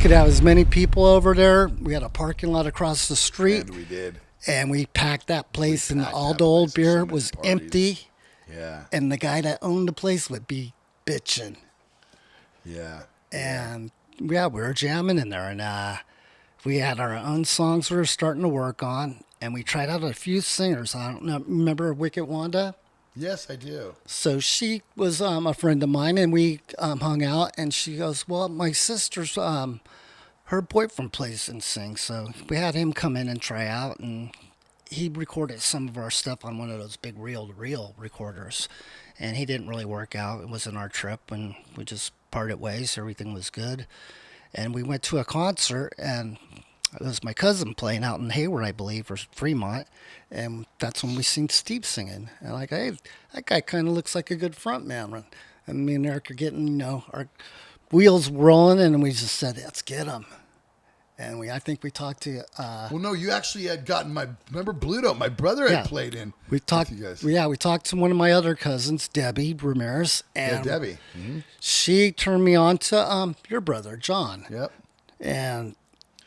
could have as many people over there. We had a parking lot across the street. And we did. And we packed that place, and packed all that the old place. beer So many was parties. empty. Yeah. And the guy that owned the place would be bitching. Yeah. And yeah, we were jamming in there, and we had our own songs we were starting to work on, and we tried out a few singers. I don't know, remember Wicked Wanda? Yes, I do. So she was a friend of mine, and we hung out, and she goes, well, my sister's, her boyfriend plays and sings, so we had him come in and try out, and he recorded some of our stuff on one of those big reel-to-reel recorders, and he didn't really work out. It wasn't our trip, and we just parted ways. Everything was good, and we went to a concert, and it was my cousin playing out in Hayward, I believe, or Fremont, and that's when we seen Steve singing. And like, hey, that guy kind of looks like a good front man. And me and Eric are getting, our wheels rolling, and we just said, let's get him. And I think we talked to. Well, no, you actually had gotten remember Bluto? My brother had played in. We talked. With you guys. Yeah, we talked to one of my other cousins, Debbie Ramirez, and Debbie. Mm-hmm. She turned me on to your brother, John. Yep. And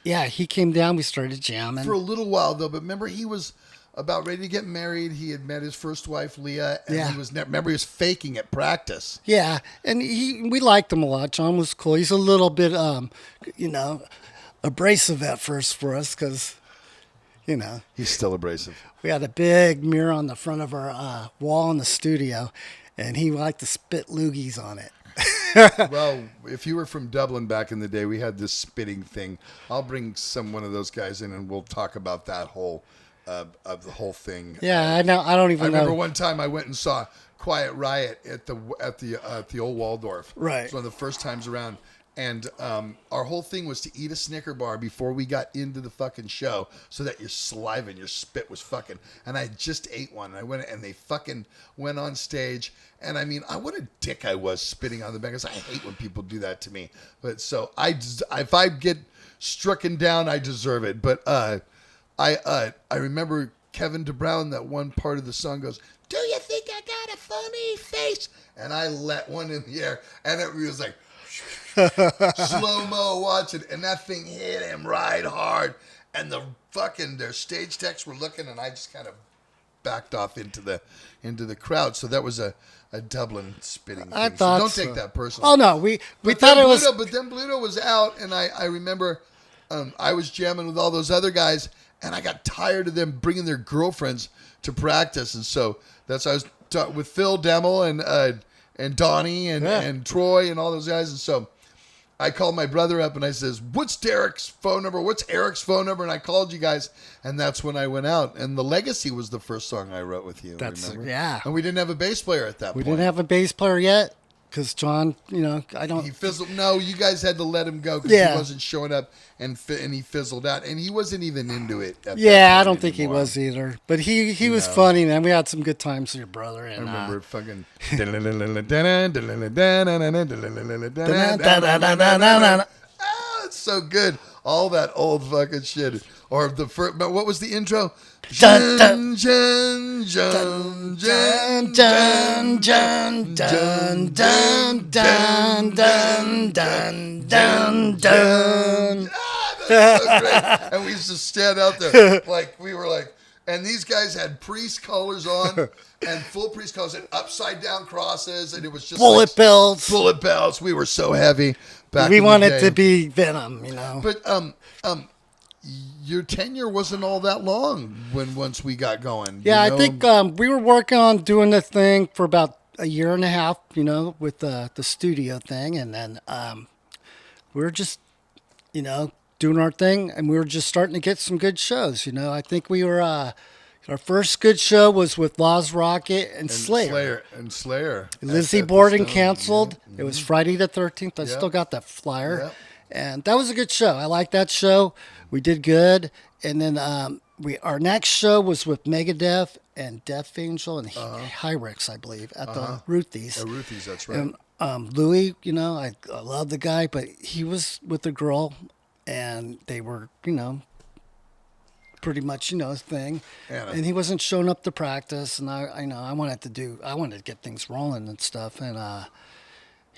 yeah, he came down. We started jamming For a little while though, but remember he was about ready to get married. He had met his first wife, Leah, and he was remember he was faking at practice. Yeah, and we liked him a lot. John was cool. He's a little bit, abrasive at first for us because, He's still abrasive. we had a big mirror on the front of our wall in the studio, and he liked to spit loogies on it. Well, if you were from Dublin back in the day, we had this spitting thing. I'll bring one of those guys in, and we'll talk about that whole of the whole thing. Yeah, I know. I don't even I remember know. one time I went and saw Quiet Riot at the old Waldorf. Right. It's one of the first times around. And our whole thing was to eat a Snicker bar before we got into the fucking show, so that your saliva and your spit was fucking. And I just ate one. And I went and they fucking went on stage. And I mean, what a dick I was spitting on the bangers. I hate when people do that to me. But so if I get stricken down, I deserve it. But I remember Kevin DeBrown, that one part of the song goes, "Do you think I got a funny face?" And I let one in the air, and it was like. Slow-mo watching, and that thing hit him right hard, and their stage techs were looking, and I just kind of backed off into the crowd. So that was a Dublin spitting thing. I thought don't take that personally. Oh no, we thought it was. But then Bluto was out, and I remember I was jamming with all those other guys, and I got tired of them bringing their girlfriends to practice, and so that's why I was with Phil Demmel and Donnie and Troy and all those guys, and so. I called my brother up and I says, "What's Derek's phone number? What's Eric's phone number?" And I called you guys, and that's when I went out. And The Legacy was the first song I wrote with you. Remember? Yeah. And we didn't have a bass player at that point. We didn't have a bass player yet because John, I don't. He fizzled. No, you guys had to let him go because he wasn't showing up, and he fizzled out, and he wasn't even into it. I don't think he was either. But he was funny, man. We had some good times with your brother. And, I remember fucking. It's so good. All that old fucking shit. Or the first, but what was the intro? Dun, dun. Jun, jun, jun, Dun, dun, dun, dun, dun, dun, dun, dun, dun. That's so great. And we used to stand out there like we were like, and these guys had priest collars on and full priest collars and upside down crosses, and it was just Bullet belts. Bullet belts. We were so heavy back. We in wanted the day. to be Venom, But your tenure wasn't all that long once we got going. Yeah, I think we were working on doing the thing for about a year and a half, with the studio thing, and then we were just, doing our thing, and we were just starting to get some good shows. I think we were our first good show was with Laws Rocket and Slayer. Lizzie Borden canceled. Yeah. It was Friday the 13th. I Yep. still got that flyer. Yep. And that was a good show. I liked that show. We did good. And then our next show was with Megadeth and Death Angel and Hyrex, I believe, at the Ruthie's. Ruthie's, that's right. And Louis, I love the guy, but he was with a girl, and they were, pretty much, his thing. And he wasn't showing up to practice, and I wanted to get things rolling and stuff. And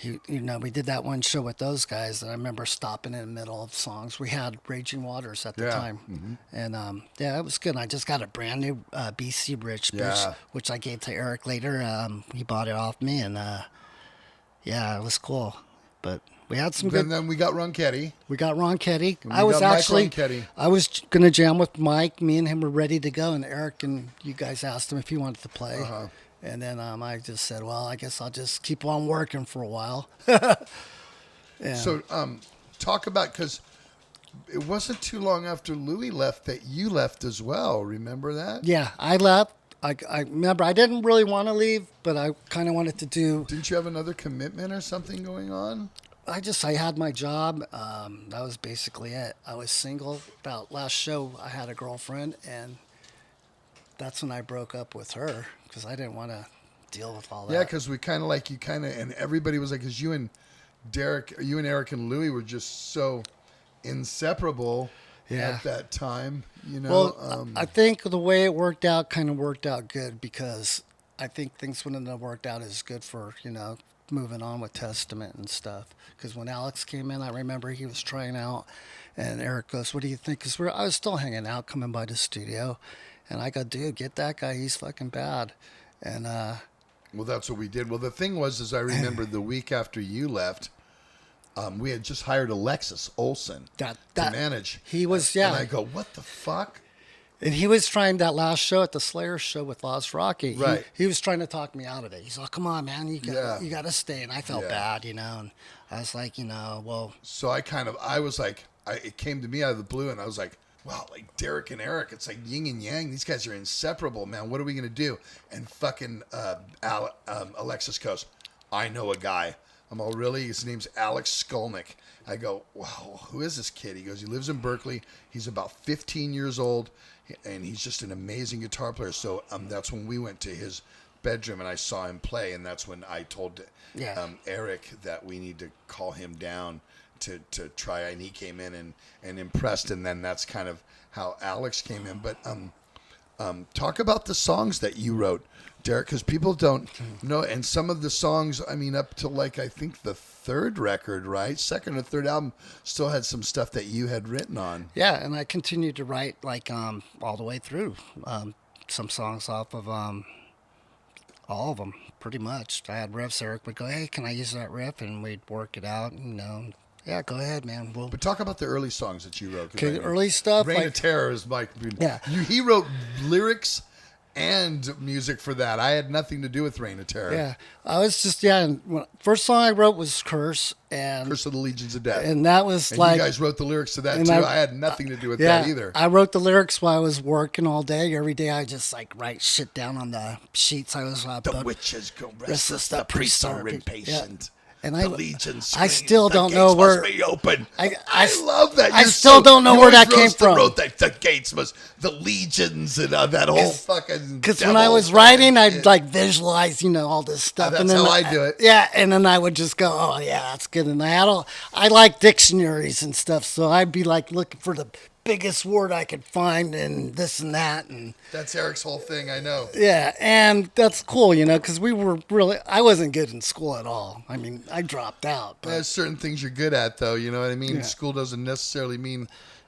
we did that one show with those guys, and I remember stopping in the middle of songs. We had Raging Waters at the Yeah. time, and yeah, it was good. I just got a brand new BC Bridge, Yeah. which I gave to Eric later. He bought it off me, and yeah, it was cool. But we had some good. Then we got Ronchetti. We got Ron Ketty. We I was got Mike actually, Ronchetti. I was gonna jam with Mike. Me and him were ready to go, and Eric and you guys asked him if he wanted to play. And then I just said, well, I guess I'll just keep on working for a while. Yeah. So talk about, because it wasn't too long after Louis left that you left as well. Remember that? Yeah, I left. I remember I didn't really want to leave, but I kind of wanted to do. Didn't you have another commitment or something going on? I had my job. That was basically it. I was single. About last show, I had a girlfriend, and that's when I broke up with her because I didn't want to deal with all that. Yeah, because we kind of like you and everybody was like, because you and Eric and Louis were just so inseparable at that time, Well, I think the way it worked out kind of worked out good because I think things wouldn't have worked out as good for, moving on with Testament and stuff. Because when Alex came in, I remember he was trying out, and Eric goes, "What do you think?" Because I was still hanging out, coming by the studio, and I go, "Dude, get that guy. He's fucking bad." And well, that's what we did. Well, the thing was, is I remember the week after you left, we had just hired Alexis Olson to manage. He was, And I go, what the fuck? And he was trying that last show at the Slayer show with Lost Rocky. Right. He was trying to talk me out of it. He's like, "Come on, man, you got to stay." And I felt bad, And I was like, well. So I was like, it came to me out of the blue, and I was like, wow, like Derek and Eric, it's like yin and yang. These guys are inseparable, man. What are we gonna do? And fucking Alexis goes, "I know a guy." I'm all, "Really?" His name's Alex Skolnick. I go, "Wow, who is this kid?" He goes, "He lives in Berkeley. He's about 15 years old, and he's just an amazing guitar player." So that's when we went to his bedroom, and I saw him play, and that's when I told Eric that we need to call him down to try, and he came in and impressed, and then that's kind of how Alex came in. But talk about the songs that you wrote, Derek, because people don't know, and some of the songs, I mean, up to like I think the third record, right? Second or third album still had some stuff that you had written on. Yeah, and I continued to write like all the way through some songs off of all of them, pretty much. I had riffs. Eric would go, "Hey, can I use that riff?" And we'd work it out. Yeah, go ahead, man. But talk about the early songs that you wrote. Okay, early stuff. Reign of Terror is Mike. He wrote lyrics and music for that. I had nothing to do with Reign of Terror. Yeah, I was just and first song I wrote was Curse of the Legions of Death, and that was and like you guys wrote the lyrics to that too. I had nothing to do with that either. I wrote the lyrics while I was working all day. Every day I just like write shit down on the sheets. I was the witches go restless, the priests are impatient. And the legion screams, I still don't know where. Be open. I love that. I still don't know where that came from. Wrote that the gates must, the legions, and that whole fucking. Because when I was writing, I'd like visualize, all this stuff. That's and then how I do it. Yeah, and then I would just go, "Oh yeah, that's good." And I like dictionaries and stuff, so I'd be like looking for the biggest word I could find and this and that, and that's Eric's whole thing. I know. Yeah, and that's cool, because I wasn't good in school at all. I mean, I dropped out. But there's certain things you're good at, though. You know what I mean? Yeah. School doesn't necessarily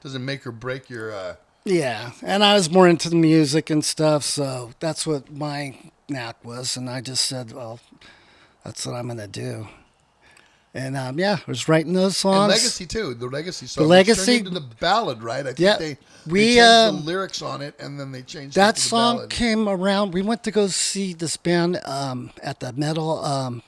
doesn't make or break your. Yeah, and I was more into the music and stuff, so that's what my knack was, and I just said, well, that's what I'm gonna do. And I was writing those songs. And Legacy too, the Legacy song. The Legacy turned into the ballad, right? I think they changed the lyrics on it, and then they changed that it to the song. Ballad. Came around. We went to go see this band at the metal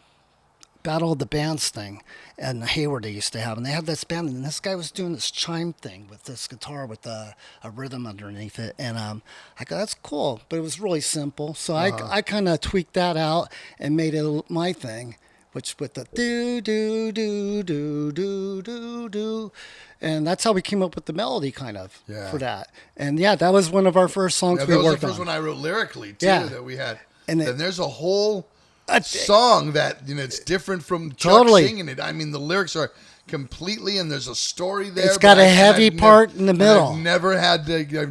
Battle of the Bands thing, and Hayward they used to have, and they had this band, and this guy was doing this chime thing with this guitar with a rhythm underneath it, and I go, "That's cool," but it was really simple. So I kind of tweaked that out and made it my thing. Which with the do do do do do do do, and that's how we came up with the melody kind of for that. And that was one of our first songs we worked on. That was the first one I wrote lyrically too that we had. And there's a whole a song that it's different from Chuck totally singing it. I mean, the lyrics are completely, and there's a story there. It's got a heavy part in the middle. I've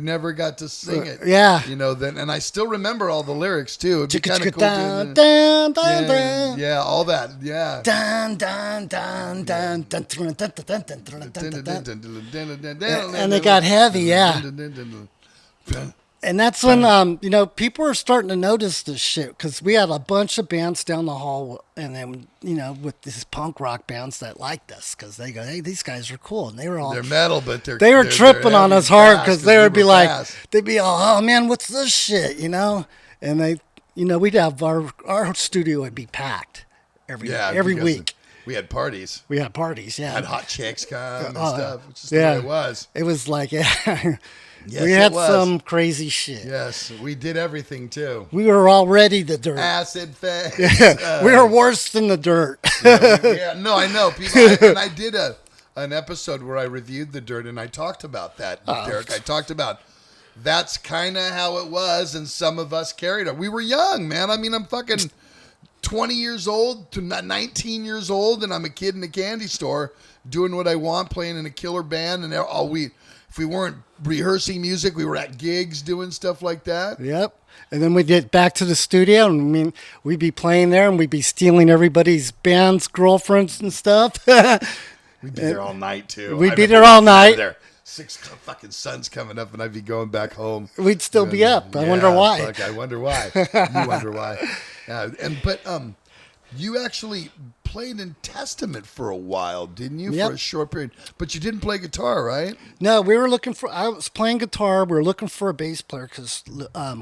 never got to sing it. Yeah. Then, and I still remember all the lyrics too. It'd be kind of cool. Dun, dun, dun, Yeah, dun. yeah, all that. Yeah. Dun, dun, dun, dun, dun, dun, dun, dun, dun, dun, dun, dun, dun. And it got heavy, yeah. And that's when, people were starting to notice this shit because we had a bunch of bands down the hall, and then, with these punk rock bands that liked us because they go, hey, these guys are cool, and they were all They're metal, but they were tripping on us hard because they would be like, fast. they'd be all, oh man, what's this shit, and they, we'd have our studio would be packed every week. We had parties. We had parties, yeah. Had hot chicks come and stuff. Which is yeah. the way it was. It was like, Yes, we had some crazy shit. Yes, we did everything too. We were already the dirt. Acid face. We were worse than the dirt. No, I know. And I did an episode where I reviewed the dirt, and I talked about that, Derek. I talked about that's kind of how it was, and some of us carried it. We were young, man. I mean, I'm fucking 20 years old to 19 years old, and I'm a kid in a candy store doing what I want, playing in a killer band, and if we weren't rehearsing music, we were at gigs doing stuff like that. Yep. And then we'd get back to the studio, and we'd be playing there, and we'd be stealing everybody's band's girlfriends and stuff. We'd be there all night, too. We'd be there all night. There. 6 fucking suns coming up, and I'd be going back home. We'd still be up. I wonder why. Fuck, I wonder why. You wonder why. Yeah, but you actually played in Testament for a while, didn't you? Yep. For a short period. But you didn't play guitar, right? No, I was playing guitar. We were looking for a bass player because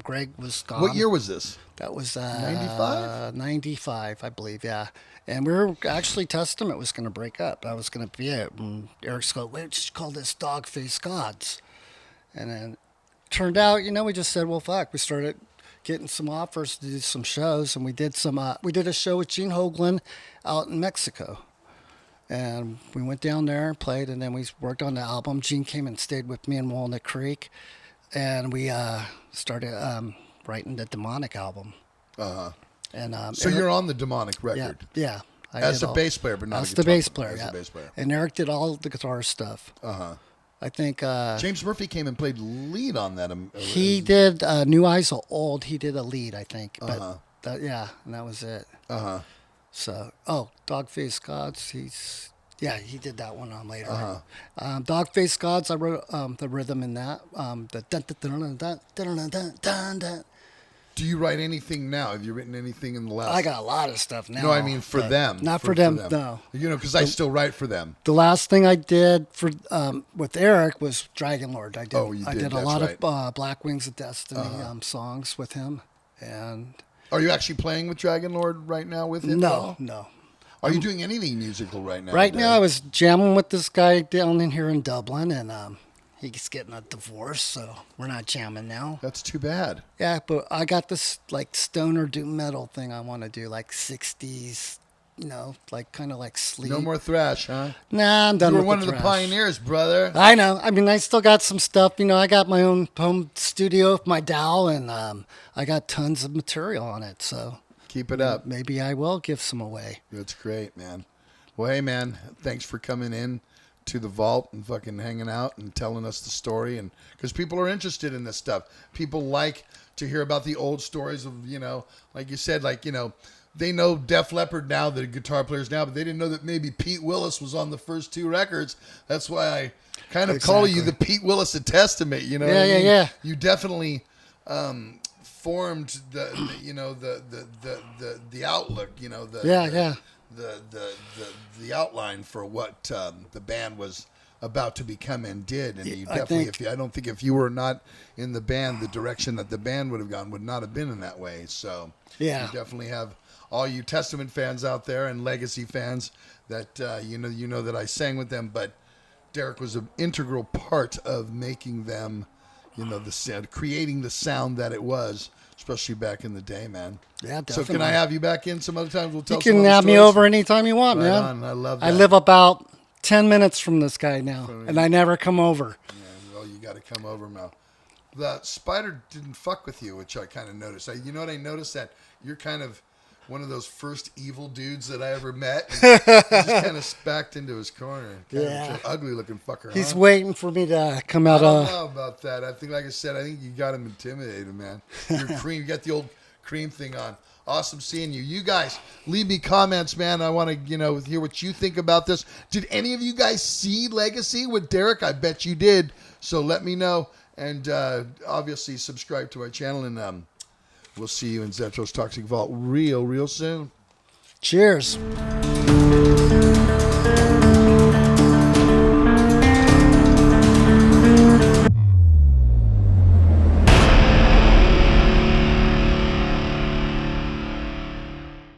Greg was gone. What year was this? That was 95? 95, I believe, yeah. And we were actually, Testament was going to break up. That was going to be it. And Eric's going, we just call this Dog-Faced Gods. And then turned out, we just said, well, fuck. We started getting some offers to do some shows, and we did a show with Gene Hoglan out in Mexico. And we went down there and played, and then we worked on the album. Gene came and stayed with me in Walnut Creek, and we started writing the Demonic album. Uh-huh. And so Eric, you're on the Demonic record. Yeah. As a bass player, but not as a the guitar bass player. As a bass player. And Eric did all the guitar stuff. Uh-huh. I think James Murphy came and played lead on that. He did New Eyes Are Old. He did a lead, I think. But and that was it. Uh-huh. So, Dog-Faced Gods, he did that one on later. Uh-huh. Dog-Faced Gods, I wrote the rhythm in that. The dun dun dun dun dun dun dun dun dun. Do you write anything now? Have you written anything in the last? I got a lot of stuff now. No, I mean for them. Not for them, no. Because I still write for them. The last thing I did for with Eric was Dragon Lord. I did a lot of Black Wings of Destiny songs with him. And are you actually playing with Dragon Lord right now with him? No. Are you doing anything musical right now? Right now, I was jamming with this guy down in here in Dublin, and he's getting a divorce, so we're not jamming now. That's too bad. Yeah, but I got this like stoner doom metal thing I want to do, like 60s, kind of like sleep. No more thrash, huh? Nah, I'm done with the thrash. You were one of the pioneers, brother. I know. I mean, I still got some stuff. I got my own home studio with my DAW, and I got tons of material on it, so. Keep it up. Maybe I will give some away. That's great, man. Well, hey, man, thanks for coming in to the vault and fucking hanging out and telling us the story, and because people are interested in this stuff. People like to hear about the old stories of, like you said, they know Def Leppard now, the guitar players now, but they didn't know that maybe Pete Willis was on the first 2 records. That's why I kind of call you the Pete Willis of Testament. Yeah. You definitely formed the outlook. The outline for what the band was about to become and did, and you definitely. I don't think if you were not in the band, the direction that the band would have gone would not have been in that way. So you definitely have all you Testament fans out there and Legacy fans that you know that I sang with them, but Derek was an integral part of making them, the sound, creating the sound that it was. Especially back in the day, man. Yeah, definitely. So can I have you back in some other times? We'll tell you can have me over anytime you want, man. On. I love that. I live about 10 minutes from this guy now, and I never come over. Yeah, well, you got to come over, Mel. The spider didn't fuck with you, which I kind of noticed. You know what I noticed? That you're kind of one of those first evil dudes that I ever met. And he just kind of spacked into his corner. Kind Yeah. of ugly looking fucker. He's huh? waiting for me to come I out. don't know about that. I think, like I said, I think you got him intimidated, man. Your cream, you got the old cream thing on. Awesome seeing you. You guys, leave me comments, man. I want to, hear what you think about this. Did any of you guys see Legacy with Derek? I bet you did. So let me know. And obviously subscribe to our channel. And we'll see you in Zetro's Toxic Vault real soon. Cheers.